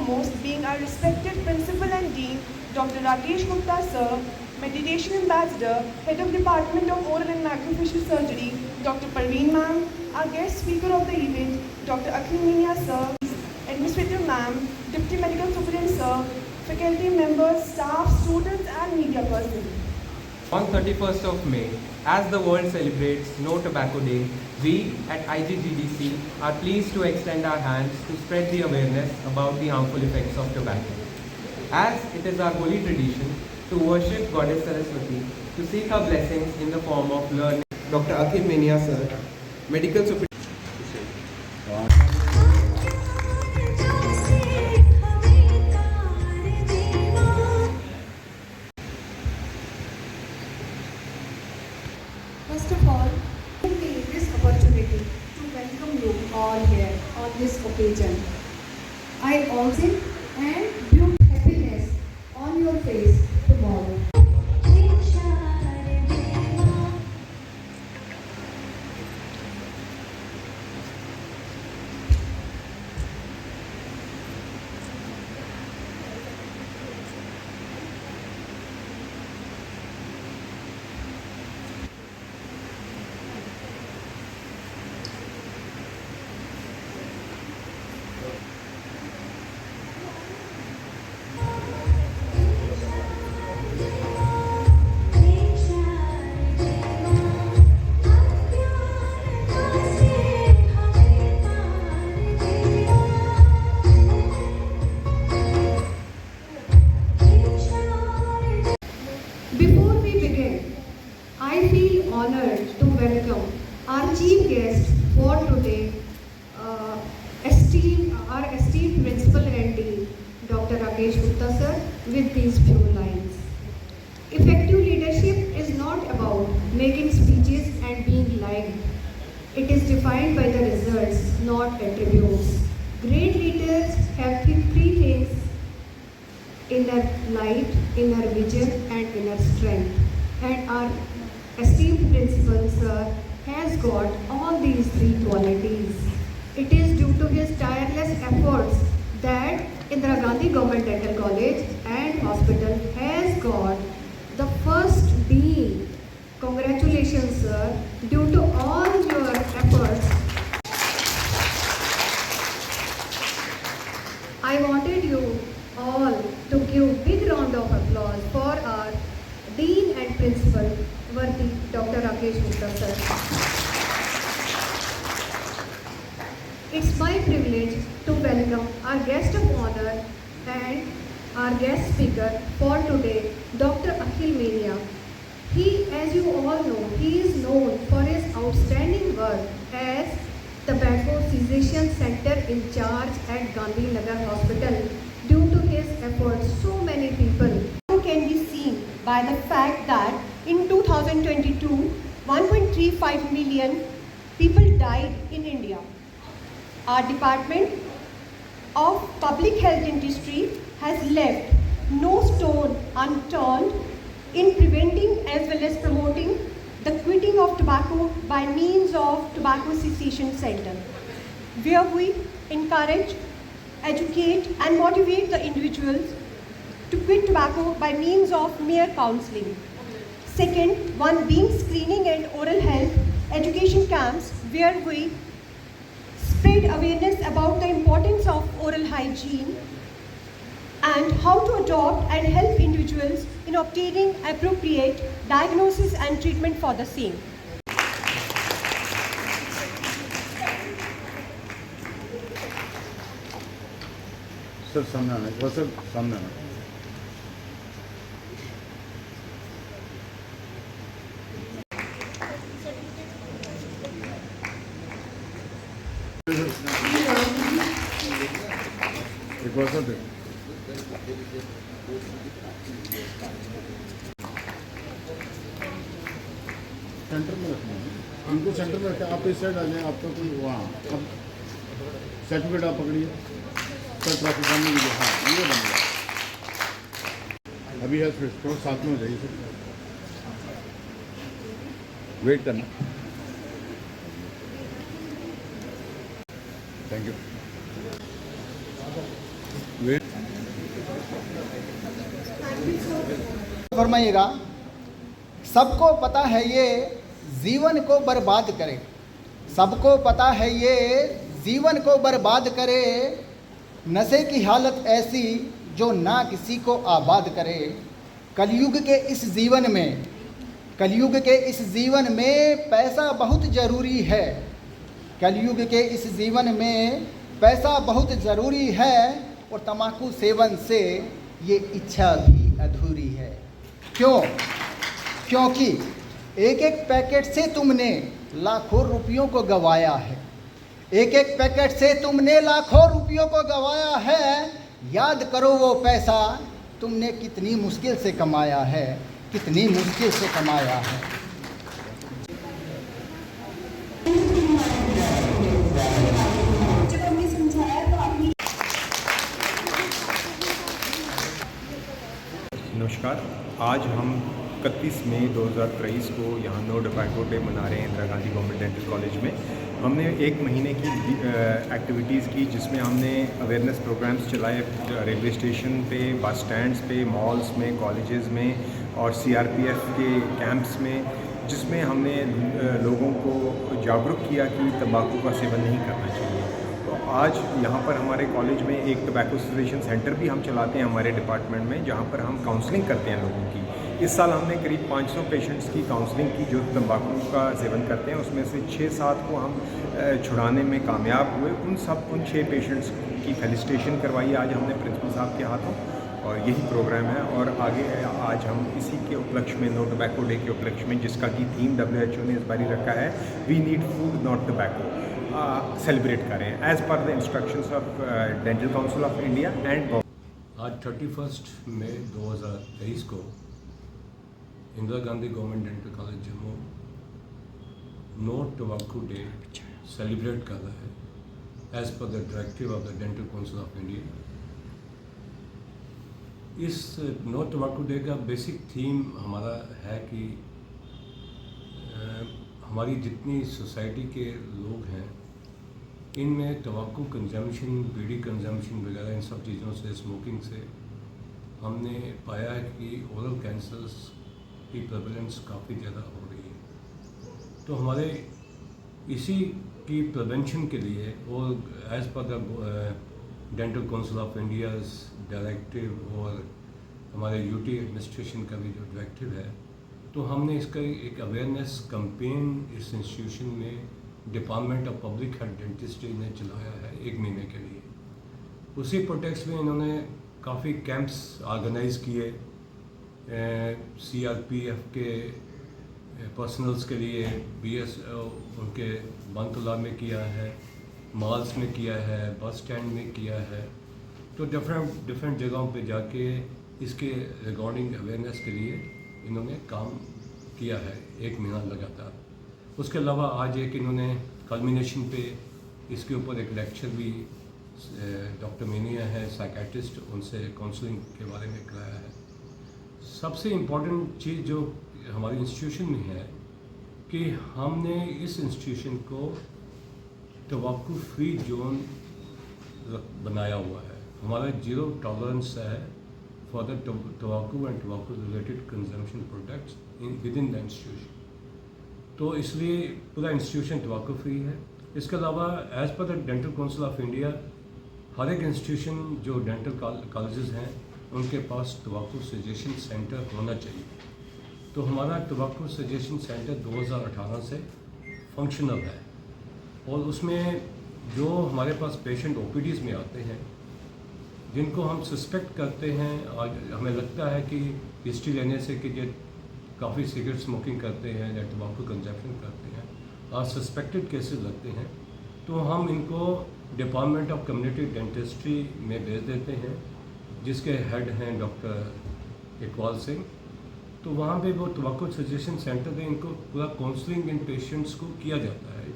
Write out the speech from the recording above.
foremost being our respected Principal and Dean, Dr. Rakesh Gupta Sir, Meditation Ambassador, Head of Department of Oral and Maxillofacial Surgery, Dr. Parveen Ma'am, our guest speaker of the event, Dr. Akhil Minia Sir, Administrative Ma'am, Deputy Medical Superintendent Sir, faculty members, staff, students and media personnel. On 31st of May, as the world celebrates No Tobacco Day, we at IGGDC are pleased to extend our hands to spread the awareness about the harmful effects of tobacco. As it is our holy tradition to worship Goddess Saraswati, to seek her blessings in the form of learning. Dr. Akhil Minia Sir, Medical Superintendent. First of all, I take this opportunity to welcome you all here on this occasion. I also and build happiness on your face tomorrow. Before we begin, I feel honored to welcome our chief guest for today, our esteemed principal and dean, Dr. Rakesh Gupta sir, with these few lines. Effective leadership is not about making speeches and being liked. It is defined by the results, not attributes. Great leaders have three things: inner light, inner vision and inner strength. And our esteemed principal sir has got all these three qualities. It is due to his tireless efforts that Indira Gandhi Government Dental College and Hospital has got the first dean. Congratulations sir, due to all your efforts. I wanted you all to give big round of applause for our Dean and Principal, worthy Dr. Rakesh Gupta sir. It's my privilege to welcome our guest of honor and our guest speaker for today, Dr. Akhil Minia. He, as you all know, he is known for his outstanding work as Tobacco Cessation Center in charge at Gandhi Nagar Hospital. Due to his efforts, so many people Can be seen by the fact that in 2022, 1.35 million people died in India. Our Department of Public Health Dentistry has left no stone unturned in preventing as well as promoting the quitting of tobacco by means of Tobacco Cessation Center, where we encourage, educate and motivate the individuals to quit tobacco by means of mere counseling. Second, one being screening and oral health education camps where we spread awareness about the importance of oral hygiene and how to adopt and help individuals in obtaining appropriate diagnosis and treatment for the same. Sir सामने आना है, sir सामने आना। एक बार sir centre में रखना है, इनको सेंटर में रखें। आप इस साइड आ जाए, आपका कोई वहाँ अब सर्टिफिकेट आप पकड़िए सर, ट्रॉफी सामने लीजिए। हाँ ये बन गया, अभी है फिर थोड़ा साथ में हो जाइए सर, वेट करना। Thank you. फरमाइएगा। सबको पता है ये जीवन को बर्बाद करे, सबको पता है ये जीवन को बर्बाद करे, नशे की हालत ऐसी जो ना किसी को आबाद करे। कलयुग के इस जीवन में, कलयुग के इस जीवन में पैसा बहुत ज़रूरी है, कलयुग के इस जीवन में पैसा बहुत ज़रूरी है, और तम्बाकू सेवन से ये इच्छा भी अधूरी है। क्यों? क्योंकि एक एक पैकेट से तुमने लाखों रुपयों को गंवाया है, एक एक पैकेट से तुमने लाखों रुपयों को गंवाया है। याद करो वो पैसा तुमने कितनी मुश्किल से कमाया है, कितनी मुश्किल से कमाया है। नमस्कार। आज हम 31 मई 2023 को यहाँ नो टोबैको डे मना रहे हैं Indira Gandhi government dental college में। हमने एक महीने की एक्टिविटीज़ की जिसमें हमने अवेयरनेस प्रोग्राम्स चलाए रेलवे स्टेशन पे, बस स्टैंड्स पे, मॉल्स में, कॉलेजेस में और CRPF के कैंप्स में, जिसमें हमने लोगों को जागरूक किया कि तंबाकू का सेवन नहीं करना चाहिए। तो आज यहाँ पर हमारे कॉलेज में एक टोबैको सेसेशन सेंटर भी हम चलाते हैं हमारे डिपार्टमेंट में, जहाँ पर हम काउंसलिंग करते हैं लोगों की। इस साल हमने करीब 500 पेशेंट्स की काउंसलिंग की जो तंबाकू का सेवन करते हैं, उसमें से 6-7 को हम छुड़ाने में कामयाब हुए। उन 6 पेशेंट्स की फेलिसिटेशन करवाई आज हमने प्रिंसिपल साहब के हाथों, और यही प्रोग्राम है। और आगे आज हम इसी के उपलक्ष्य में, नो टोबैको डे के उपलक्ष्य में, जिसका कि थीम WHO ने इस बार रखा है, we need food not tobacco, celebrate करें as per the instructions of dental council of India and. आज 31 मई 2023 को Indira Gandhi government dental college Jammu no tobacco day celebrate कर रहा है as per the directive of the dental council of India. इस no tobacco day का basic theme हमारा है कि हमारी जितनी सोसाइटी के लोग हैं इनमें तंबाकू कंजम्पशन, बीड़ी कंजम्पशन वगैरह इन सब चीज़ों से, स्मोकिंग से हमने पाया है कि ओरल कैंसर्स की प्रेवलेंस काफ़ी ज़्यादा हो रही है। तो हमारे इसी की प्रिवेंशन के लिए और as per the dental council of India's directive और हमारे UT एडमिनिस्ट्रेशन का भी जो डायरेक्टिव है, तो हमने इसका एक अवेयरनेस कैंपेन इस इंस्टीट्यूशन में department of public health dentistry ने चलाया है 1 महीने के लिए। उसी प्रोटेक्ट में इन्होंने काफ़ी कैंप्स ऑर्गेनाइज़ किए, CRPF के पर्सनल्स के लिए, BS उनके बनतला में किया है, मॉल्स में किया है, बस स्टैंड में किया है। तो डिफरेंट जगहों पे जाके इसके रिगार्डिंग अवेयरनेस के लिए इन्होंने काम किया है 1 महीना लगातार। उसके अलावा आज एक इन्होंने कल्मिनेशन पे इसके ऊपर एक लेक्चर भी डॉक्टर मेनिया है साइकेट्रिस्ट, उनसे काउंसलिंग के बारे में कराया है। सबसे इम्पॉर्टेंट चीज़ जो हमारी इंस्टीट्यूशन में है कि हमने इस इंस्टीट्यूशन को तंबाकू फ्री जोन बनाया हुआ है। हमारा 0 टॉलरेंस है for the tobacco and tobacco related consumption products within the institution। तो इसलिए पूरा इंस्टीट्यूशन tobacco फ्री है। इसके अलावा as per the dental council of India हर एक इंस्टीट्यूशन जो डेंटल कॉलेजेस हैं उनके पास tobacco सजेशन सेंटर होना चाहिए। तो हमारा tobacco सजेशन सेंटर 2018 से फंक्शनल है, और उसमें जो हमारे पास पेशेंट OPDs में आते हैं जिनको हम सस्पेक्ट करते हैं, आज हमें लगता है कि हिस्ट्री लेने से कि ये काफ़ी सिगरेट स्मोकिंग करते हैं या टोबैको कंजप्शन करते हैं और सस्पेक्टेड केसेस लगते हैं, तो हम इनको डिपार्टमेंट ऑफ कम्युनिटी डेंटिस्ट्री में भेज देते हैं, जिसके हेड हैं डॉक्टर इकबाल सिंह। तो वहाँ पे वो टोबैको सजेशन सेंटर में इनको पूरा काउंसलिंग इन पेशेंट्स को किया जाता है।